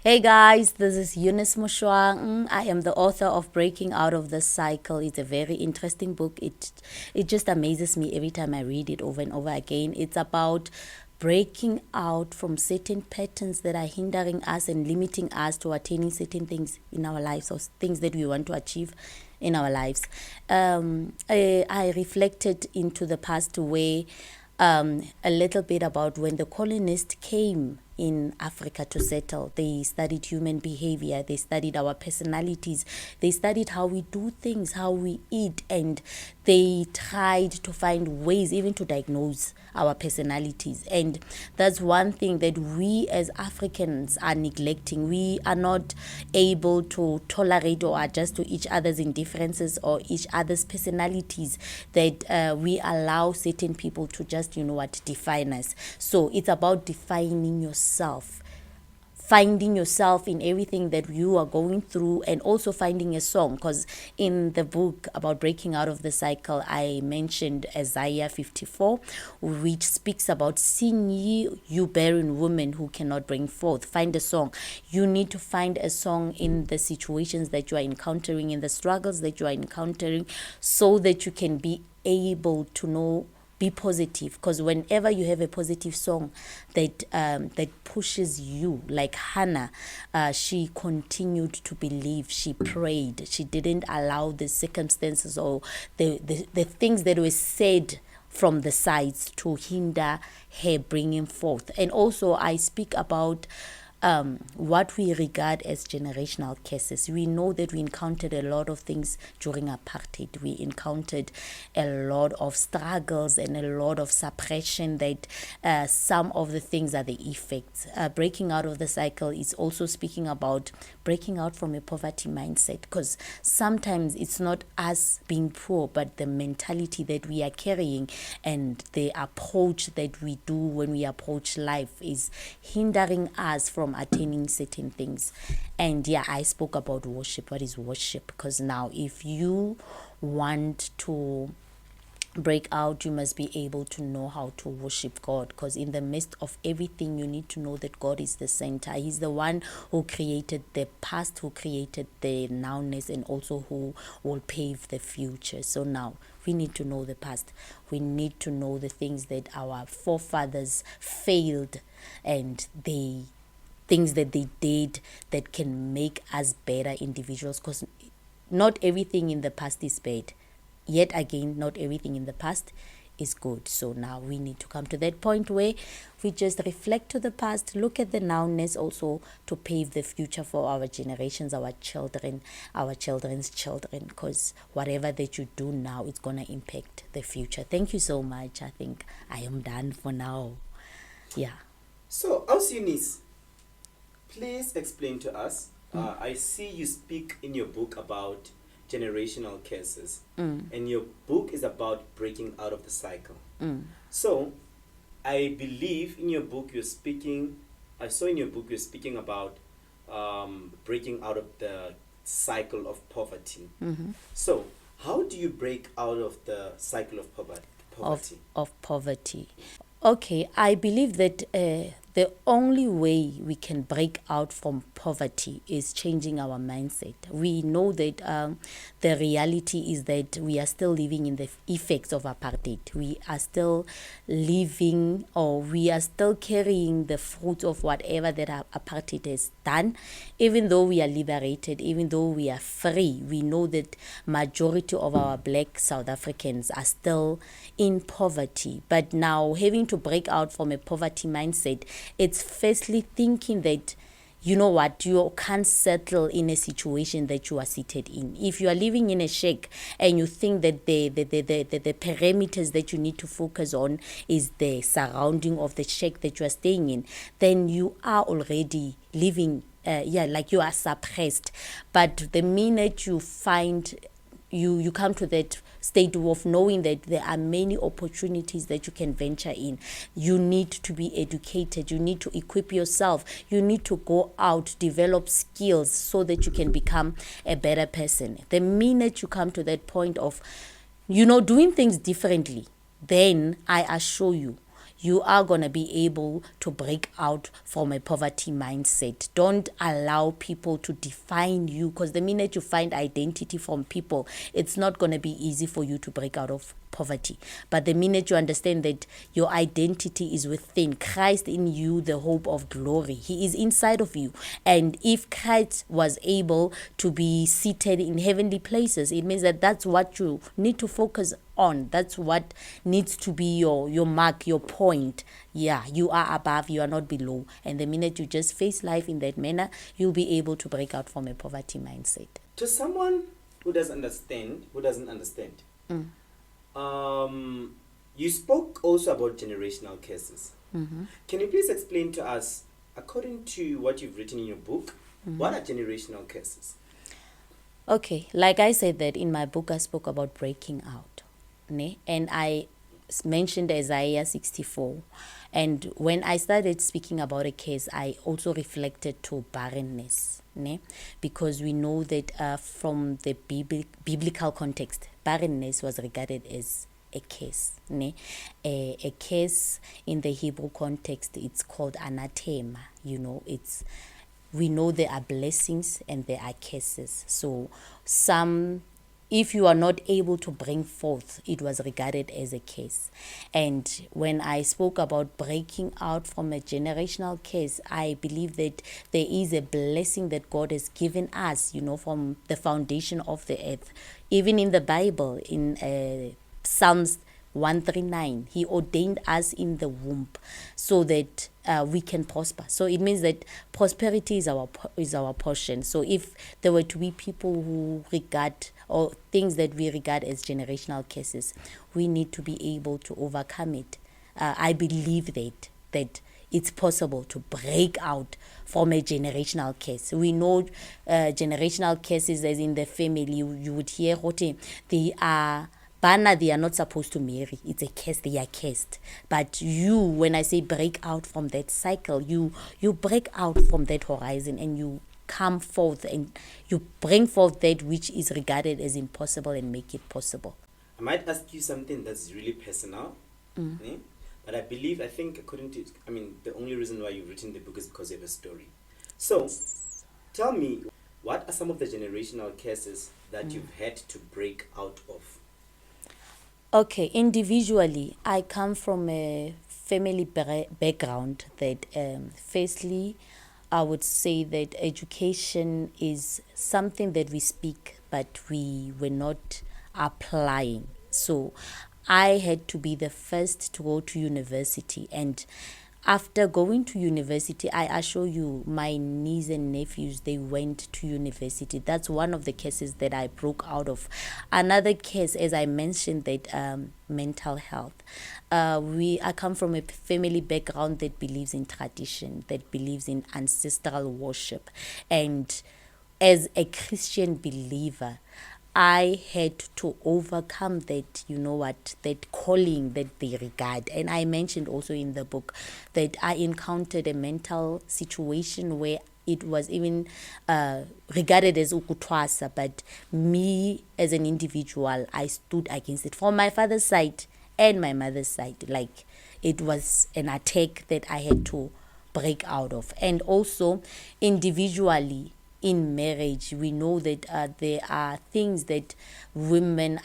Hey guys, this is Eunice Mushwang. I am the author of Breaking Out of the Cycle. It's a very interesting book. It just amazes me every time I read it over and over again. It's about breaking out from certain patterns that are hindering us and limiting us to attaining certain things in our lives or things that we want to achieve in our lives. I reflected into the past where a little bit about when the colonists came in Africa to settle. They studied human behavior, they studied our personalities, they studied how we do things, how we eat, and they tried to find ways even to diagnose our personalities. And that's one thing that we as Africans are neglecting. We are not able to tolerate or adjust to each other's indifferences or each other's personalities, that we allow certain people to just, define us. So it's about defining yourself, finding yourself in everything that you are going through, and also finding a song. Because in the book about breaking out of the cycle, I mentioned Isaiah 54, which speaks about sing ye, you barren women who cannot bring forth. Find a song. You need to find a song in the situations that you are encountering, in the struggles that you are encountering, so that you can be able to be positive. Because whenever you have a positive song that pushes you, like Hannah, she continued to believe, she prayed, she didn't allow the circumstances or the things that were said from the sides to hinder her bringing forth. And also I speak about what we regard as generational curses. We know that we encountered a lot of things during apartheid. We encountered a lot of struggles and a lot of suppression, that some of the things are the effects. Breaking out of the cycle is also speaking about breaking out from a poverty mindset, because sometimes it's not us being poor, but the mentality that we are carrying and the approach that we do when we approach life is hindering us from attaining certain things. And yeah, I spoke about worship. What is worship? Because now if you want to break out, you must be able to know how to worship God, because in the midst of everything you need to know that God is the center. He's the one who created the past, who created the nowness, and also who will pave the future. So now we need to know the past. We need to know the things that our forefathers failed, and they things that they did that can make us better individuals, because not everything in the past is bad. Yet again, not everything in the past is good. So now we need to come to that point where we just reflect to the past, look at the nowness also, to pave the future for our generations, our children, our children's children, because whatever that you do now, it's going to impact the future. Thank you so much. I think I am done for now. Yeah. So, Eunice, please explain to us. I see you speak in your book about generational curses, and your book is about breaking out of the cycle. So, I believe in your book you're speaking. I saw in your book you're speaking about breaking out of the cycle of poverty. So, how do you break out of the cycle of poverty? Of poverty. Okay, I believe that the only way we can break out from poverty is changing our mindset. We know that the reality is that we are still living in the effects of apartheid. We are still living, or we are still carrying the fruit of whatever that apartheid has done. Even though we are liberated, even though we are free, we know that majority of our black South Africans are still in poverty. But now, having to break out from a poverty mindset, it's firstly thinking that, you know what, you can't settle in a situation that you are seated in. If you are living in a shack and you think that the parameters that you need to focus on is the surrounding of the shack that you are staying in, then you are already living like you are suppressed. But the minute you find you come to that state of knowing that there are many opportunities that you can venture in, you need to be educated, you need to equip yourself, you need to go out, develop skills so that you can become a better person. The minute you come to that point of doing things differently, then I assure you, you are going to be able to break out from a poverty mindset. Don't allow people to define you, because the minute you find identity from people, it's not going to be easy for you to break out of poverty. But the minute you understand that your identity is within Christ, in you, the hope of glory, he is inside of you. And if Christ was able to be seated in heavenly places, it means that that's what you need to focus on. That's what needs to be your mark, your point. Yeah, you are above, you are not below. And the minute you just face life in that manner, you'll be able to break out from a poverty mindset. To someone who doesn't understand, you spoke also about generational curses. Can you please explain to us, according to what you've written in your book, what are generational curses? Okay, like I said that in my book, I spoke about breaking out, ne? And I mentioned Isaiah 64. And when I started speaking about a case, I also reflected to barrenness, ne? Because we know that from the biblical context, barrenness was regarded as a case, ne? A case in the Hebrew context, it's called anathema. We know there are blessings and there are curses. So if you are not able to bring forth, it was regarded as a curse. And when I spoke about breaking out from a generational curse, I believe that there is a blessing that God has given us, from the foundation of the earth. Even in the Bible, in Psalms 139, he ordained us in the womb so that we can prosper. So it means that prosperity is our portion. So if there were to be people who regard, or things that we regard as generational curses, we need to be able to overcome it. I believe that it's possible to break out from a generational curse. We know generational curses, as in the family, you would hear they are not supposed to marry. It's a curse. They are cursed. But when I say break out from that cycle, you break out from that horizon and you come forth and you bring forth that which is regarded as impossible and make it possible. I might ask you something that's really personal, but I think according to, the only reason why you've written the book is because you have a story. So, tell me, what are some of the generational curses that you've had to break out of? Okay, individually, I come from a family background that, firstly, I would say that education is something that we speak, but we were not applying. So I had to be the first to go to university, and after going to university, I assure you, my niece and nephews, they went to university. That's one of the cases that I broke out of. Another case, as I mentioned, that mental health. I come from a family background that believes in tradition, that believes in ancestral worship. And as a Christian believer, I had to overcome that, that calling that they regard. And I mentioned also in the book that I encountered a mental situation where it was even regarded as ukutwasa, but me as an individual, I stood against it from my father's side and my mother's side. Like, it was an attack that I had to break out of. And also individually, in marriage, we know that there are things that women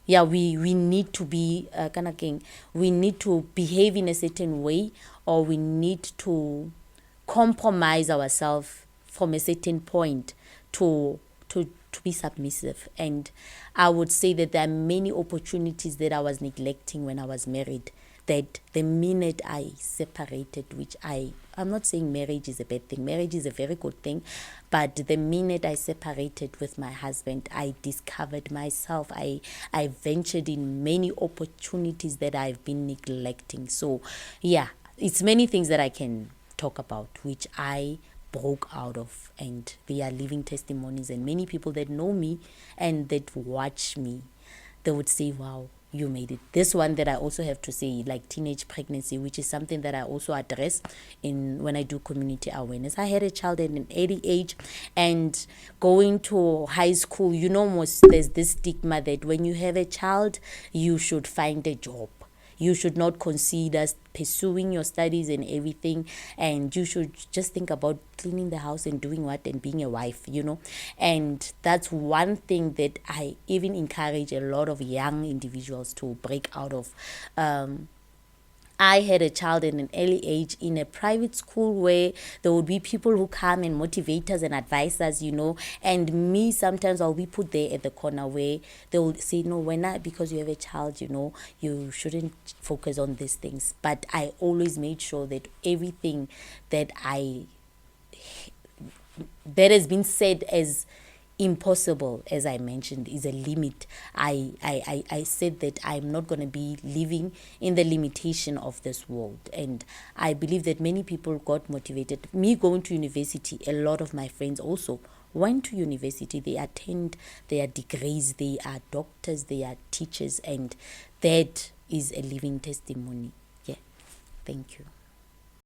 we need to be we need to behave in a certain way, or we need to compromise ourselves from a certain point to be submissive. And I would say that there are many opportunities that I was neglecting when I was married, that the minute I separated, which I'm not saying marriage is a bad thing. Marriage is a very good thing. But the minute I separated with my husband, I discovered myself. I ventured in many opportunities that I've been neglecting. So, yeah, it's many things that I can talk about, which I broke out of. And they are living testimonies. And many people that know me and that watch me, they would say, wow, you made it. This one that I also have to say, like teenage pregnancy, which is something that I also address when I do community awareness. I had a child at an early age, and going to high school, there's this stigma that when you have a child, you should find a job. you should not consider pursuing your studies and everything, and you should just think about cleaning the house and doing what and being a wife, and that's one thing that I even encourage a lot of young individuals to break out of. I had a child at an early age in a private school where there would be people who come and motivate us and advise us, and me, sometimes I'll be put there at the corner where they will say, no, when not, because you have a child, you shouldn't focus on these things. But I always made sure that everything that has been said as impossible, as I mentioned, is a limit. I said that I'm not going to be living in the limitation of this world, and I believe that many people got motivated. Me going to university, a lot of my friends also went to university. They attend their degrees, they are doctors, they are teachers, and that is a living testimony. Yeah, thank you.